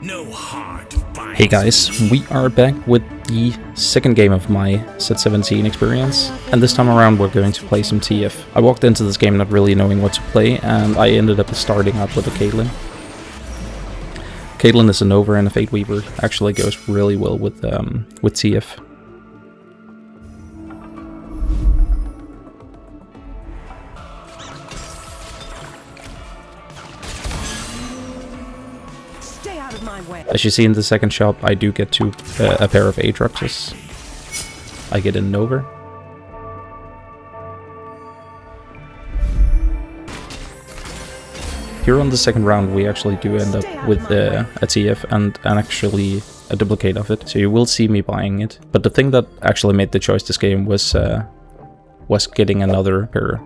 No hard fight. Hey guys, we are back with the second game of my Set 17 experience, and this time around we're going to play some TF. I walked into this game not really knowing what to play, and I ended up starting out with a Caitlyn. Caitlyn is a Nova and a Fateweaver, actually goes really well with TF. As you see in the second shop, I do get a pair of Aatroxes. I get a Nova. Here on the second round, we actually do end up with a TF and actually a duplicate of it. So you will see me buying it. But the thing that actually made the choice this game was getting another pair.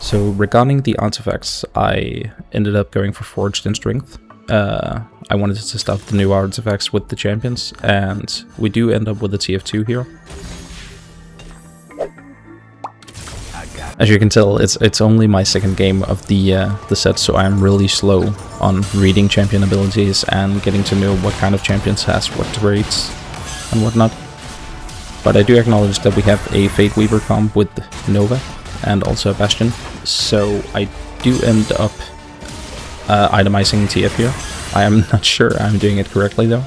So regarding the artifacts, I ended up going for Forged in Strength. I wanted to test out the new artifacts with the champions, and we do end up with a TF2 here. As you can tell, it's only my second game of the set, so I'm really slow on reading champion abilities and getting to know what kind of champions has what traits and whatnot. But I do acknowledge that we have a Fateweaver comp with Nova and also a Bastion, so I do end up itemizing TF here. I am not sure I'm doing it correctly though.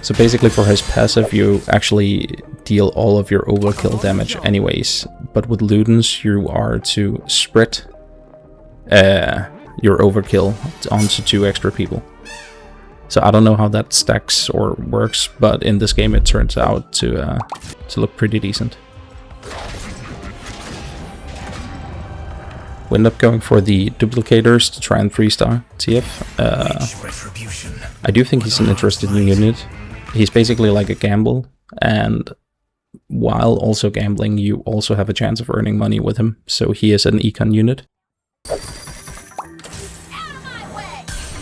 So basically for his passive you actually deal all of your overkill damage anyways, but with Ludens you are to spread your overkill onto 2 extra people. So I don't know how that stacks or works, but in this game it turns out to look pretty decent. We end up going for the duplicators to try and 3-star TF. I do think he's an interesting unit. He's basically like a gamble, and while also gambling you also have a chance of earning money with him, so he is an econ unit.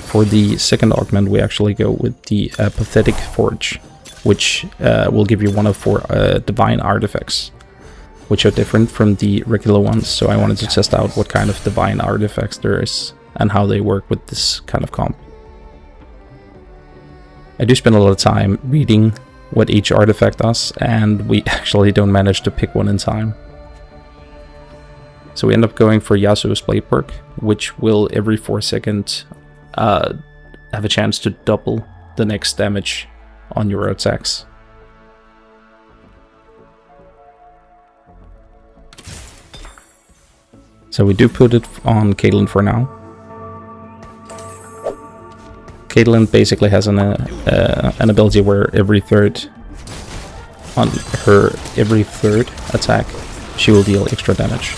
For the second augment, we actually go with the Pathetic Forge, which will give you 1 of 4 divine artifacts, which are different from the regular ones, so I wanted to test out what kind of divine artifacts there is and how they work with this kind of comp. I do spend a lot of time reading what each artifact does, and we actually don't manage to pick one in time. So we end up going for Yasuo's Blade Perk, which will every 4 seconds have a chance to double the next damage on your attacks. So we do put it on Caitlyn for now. Caitlyn basically has an ability where every third attack she will deal extra damage.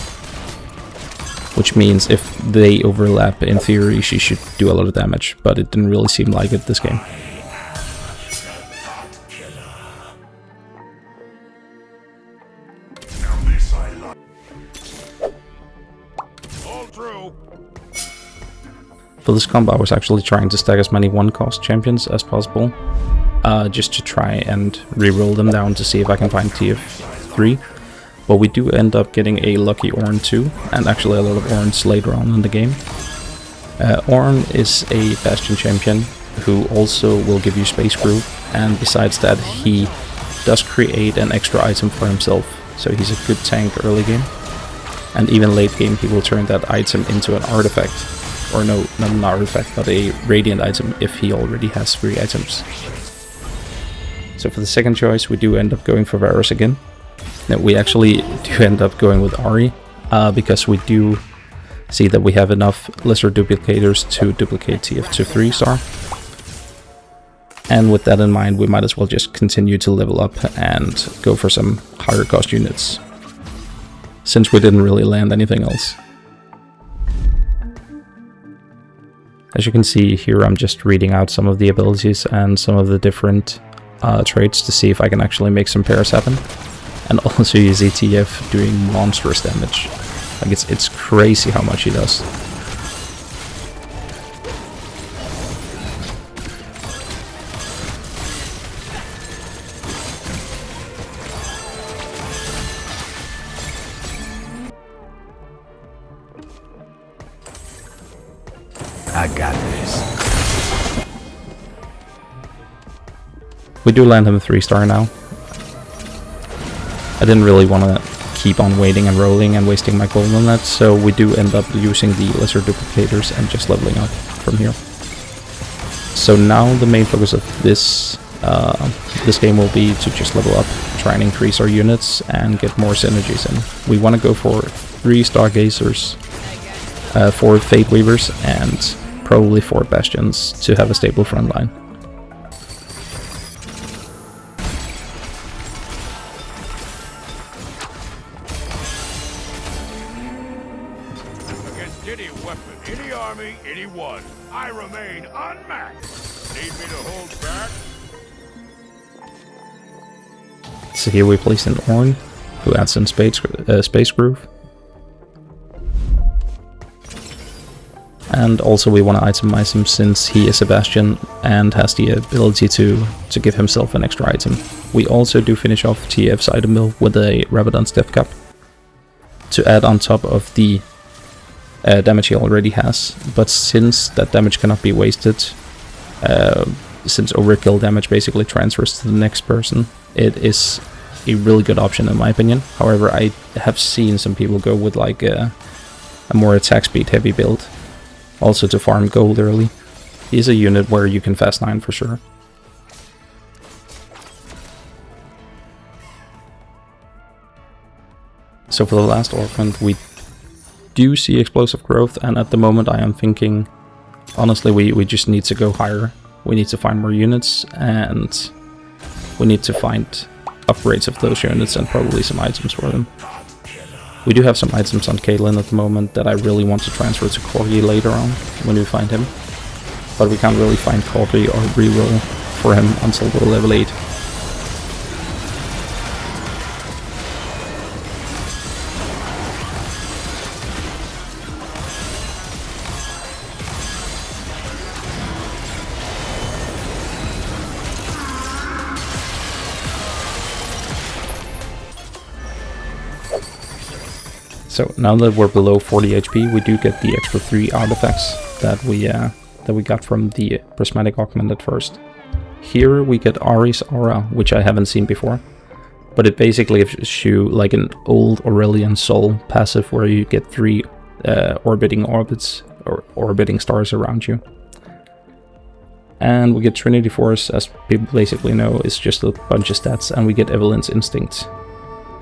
Which means if they overlap, in theory, she should do a lot of damage, but it didn't really seem like it this game. For this combo, I was actually trying to stack as many 1-cost champions as possible, just to try and reroll them down to see if I can find TF3. But we do end up getting a lucky Ornn too, and actually a lot of Ornns later on in the game. Ornn is a Bastion champion who also will give you Space Groove, and besides that he does create an extra item for himself, so he's a good tank early game. And even late game he will turn that item into an artifact, or no, not an artifact, but a radiant item if he already has 3 items. So for the second choice we do end up going for Varus again. Now, we actually do end up going with Ahri, because we do see that we have enough lesser duplicators to duplicate TF to 3-star. And with that in mind, we might as well just continue to level up and go for some higher cost units, since we didn't really land anything else. As you can see here, I'm just reading out some of the abilities and some of the different traits to see if I can actually make some pairs happen. And also use ATF doing monstrous damage. Like it's crazy how much he does. I got this. We do land him a 3-star now. I didn't really want to keep on waiting and rolling and wasting my gold on that, so we do end up using the lesser duplicators and just leveling up from here. So now the main focus of this this game will be to just level up, try and increase our units and get more synergies in. We want to go for 3 stargazers, 4 fateweavers, and probably 4 bastions to have a stable front line. Against any weapon, any army, anyone, I remain unmatched. Need me to hold back? So here we place an Orn, who adds in space groove. And also we want to itemize him since he is a bastion and has the ability to give himself an extra item. We also do finish off TF's item mill with a Rabadon's Death Cup to add on top of the damage he already has. But since that damage cannot be wasted, since overkill damage basically transfers to the next person, it is a really good option in my opinion. However, I have seen some people go with like a more attack speed heavy build, also to farm gold early. He's a unit where you can fast 9 for sure. So for the last Augment, we do see explosive growth, and at the moment I am thinking, honestly, we just need to go higher. We need to find more units, and we need to find upgrades of those units and probably some items for them. We do have some items on Caitlyn at the moment that I really want to transfer to Corgi later on when we find him. But we can't really find Corgi or reroll for him until we're level 8. So now that we're below 40 HP, we do get the extra 3 artifacts that we got from the Prismatic Augment at first. Here we get Ari's Aura, which I haven't seen before, but it basically gives you like an old Aurelian Soul passive where you get 3 orbiting orbits or orbiting stars around you. And we get Trinity Force, as people basically know, is just a bunch of stats, and we get Evelyn's Instinct,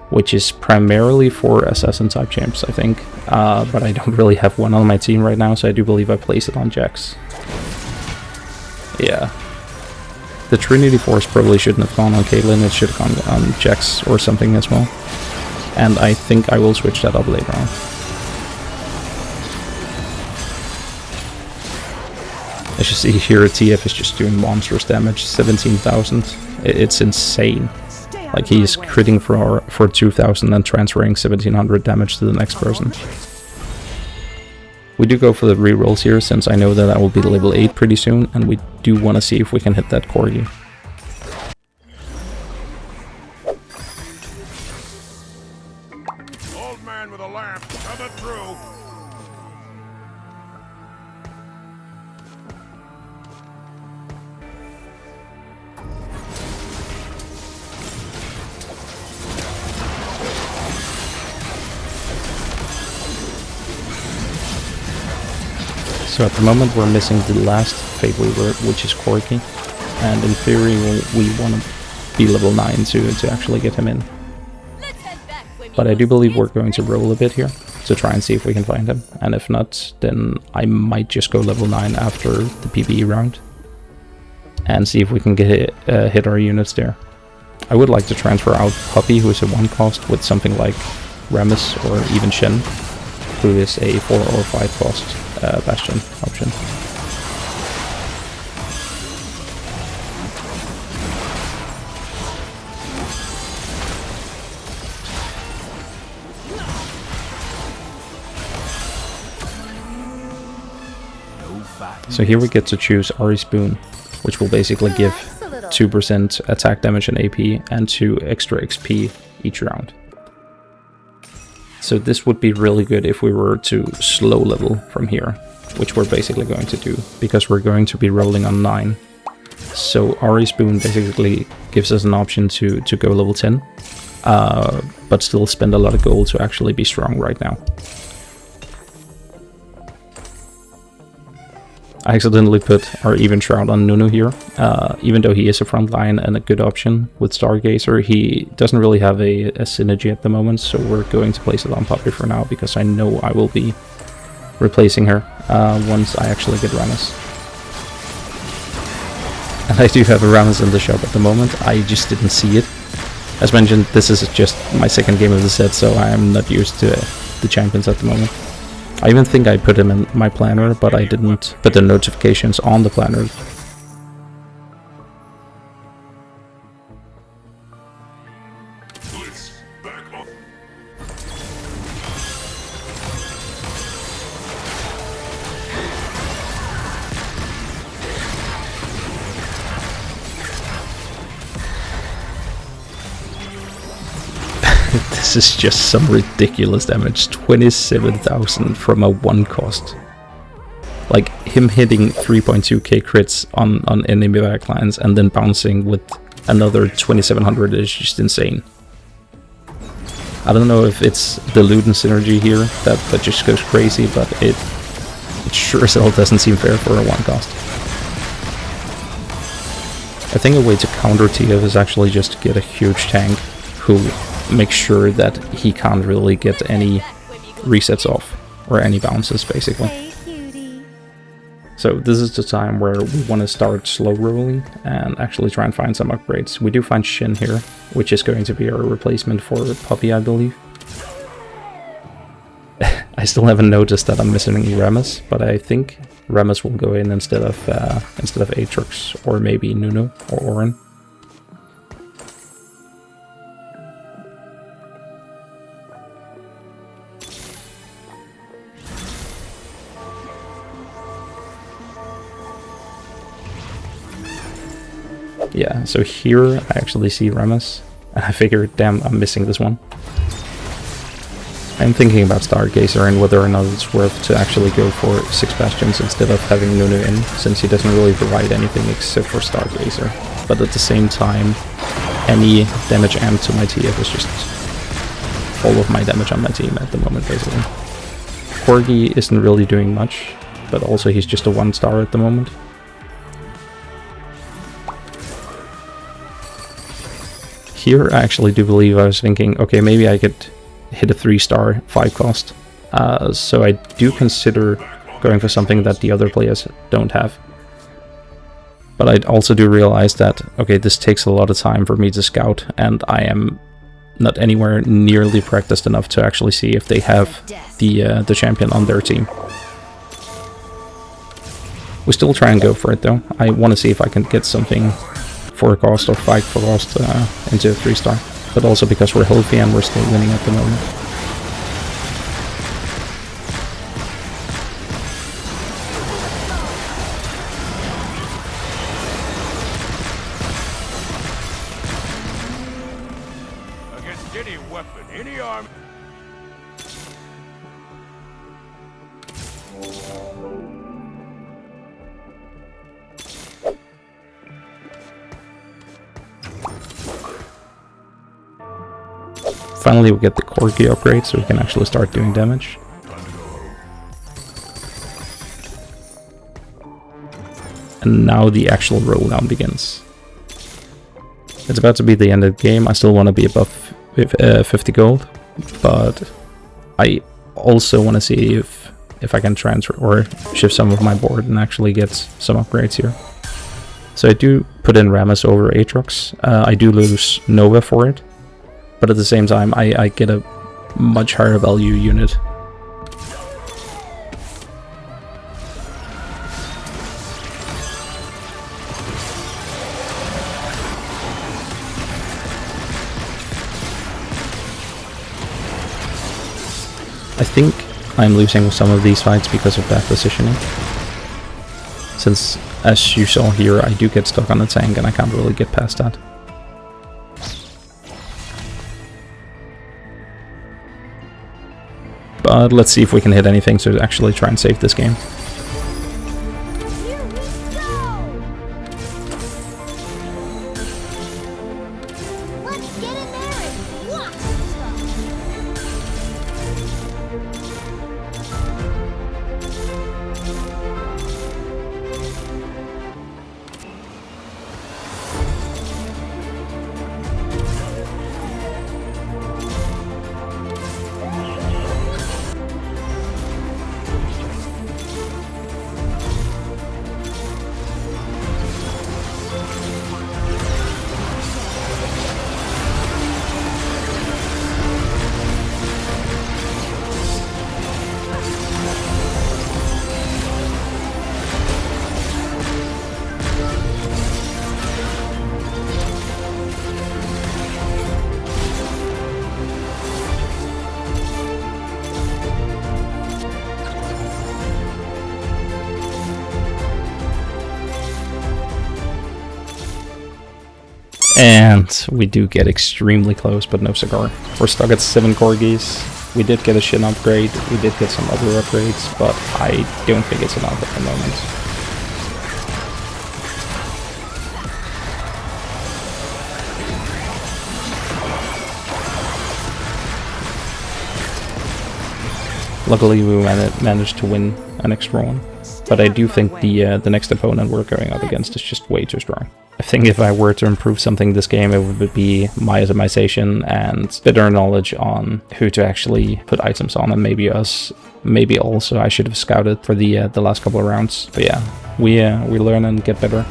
which is primarily for assassin type champs, I think, but I don't really have one on my team right now, so I do believe I place it on Jax. Yeah. The Trinity Force probably shouldn't have gone on Caitlyn, it should have gone on Jax or something as well. And I think I will switch that up later on. As you see here, TF is just doing monstrous damage, 17,000. It's insane. Like he's critting for 2,000 and transferring 1,700 damage to the next person. We do go for the rerolls here, since I know that I will be level 8 pretty soon, and we do want to see if we can hit that Corgi. Old man with a lamp, coming through. So at the moment we're missing the last fateweaver, which is Corgi, and in theory we want to be level 9 to actually get him in. But I do believe we're going to roll a bit here to try and see if we can find him, and if not, then I might just go level 9 after the PvE round and see if we can get hit our units there. I would like to transfer out Puppy, who is a 1 cost, with something like Rammus or even Shen, who is a 4 or 5 cost bastion option. So here we get to choose Ari Spoon, which will basically give 2% attack damage and AP and 2 extra XP each round. So this would be really good if we were to slow level from here, which we're basically going to do, because we're going to be rolling on 9. So Ari Spoon basically gives us an option to go level 10, but still spend a lot of gold to actually be strong right now. I accidentally put our Even Shroud on Nunu here. Even though he is a frontline and a good option with Stargazer, he doesn't really have a synergy at the moment, so we're going to place it on Poppy for now, because I know I will be replacing her once I actually get Rammus. And I do have a Rammus in the shop at the moment, I just didn't see it. As mentioned, this is just my second game of the set, so I am not used to the champions at the moment. I even think I put him in my planner, but I didn't put the notifications on the planner. This is just some ridiculous damage. 27,000 from a 1 cost. Like, him hitting 3.2k crits on enemy backlines and then bouncing with another 2700 is just insane. I don't know if it's the Ludens synergy here that just goes crazy, but it sure as hell doesn't seem fair for a 1 cost. I think a way to counter TF is actually just to get a huge tank who make sure that he can't really get any resets off, or any bounces basically. So this is the time where we want to start slow rolling and actually try and find some upgrades. We do find Shin here, which is going to be our replacement for Poppy, I believe. I still haven't noticed that I'm missing Rammus, but I think Rammus will go in instead of Aatrox, or maybe Nunu or Orin. Yeah, so here I actually see Rammus, and I figured, damn, I'm missing this one. I'm thinking about Stargazer and whether or not it's worth to actually go for 6 Bastions instead of having Nunu in, since he doesn't really provide anything except for Stargazer. But at the same time, any damage amp to my TF is just all of my damage on my team at the moment, basically. Corgi isn't really doing much, but also he's just a 1-star at the moment. Here I actually do believe I was thinking, okay, maybe I could hit a 3-star 5 cost. So I do consider going for something that the other players don't have. But I also do realize that, okay, this takes a lot of time for me to scout, and I am not anywhere nearly practiced enough to actually see if they have the champion on their team. We still try and go for it though. I want to see if I can get something 4 cost or 5 cost into a 3-star, but also because we're healthy and we're still winning at the moment. Against any weapon, any arm. Finally we get the Corgi upgrade so we can actually start doing damage. And now the actual roll down begins. It's about to be the end of the game. I still want to be above 50 gold, but I also want to see if I can transfer or shift some of my board and actually get some upgrades here. So I do put in Rammus over Aatrox. I do lose Nova for it, but at the same time I get a much higher value unit. I think I'm losing some of these fights because of bad positioning. since, as you saw here, I do get stuck on the tank and I can't really get past that. But let's see if we can hit anything to actually try and save this game. Here we go! Let's get in there and block And we do get extremely close, but no cigar. We're stuck at 7 corgis. We did get a shin upgrade, we did get some other upgrades, but I don't think it's enough at the moment. Luckily we managed to win an extra one, but I do think the next opponent we're going up against is just way too strong. I think if I were to improve something this game, it would be my itemization and better knowledge on who to actually put items on, and maybe also I should have scouted for the last couple of rounds. But yeah, we learn and get better.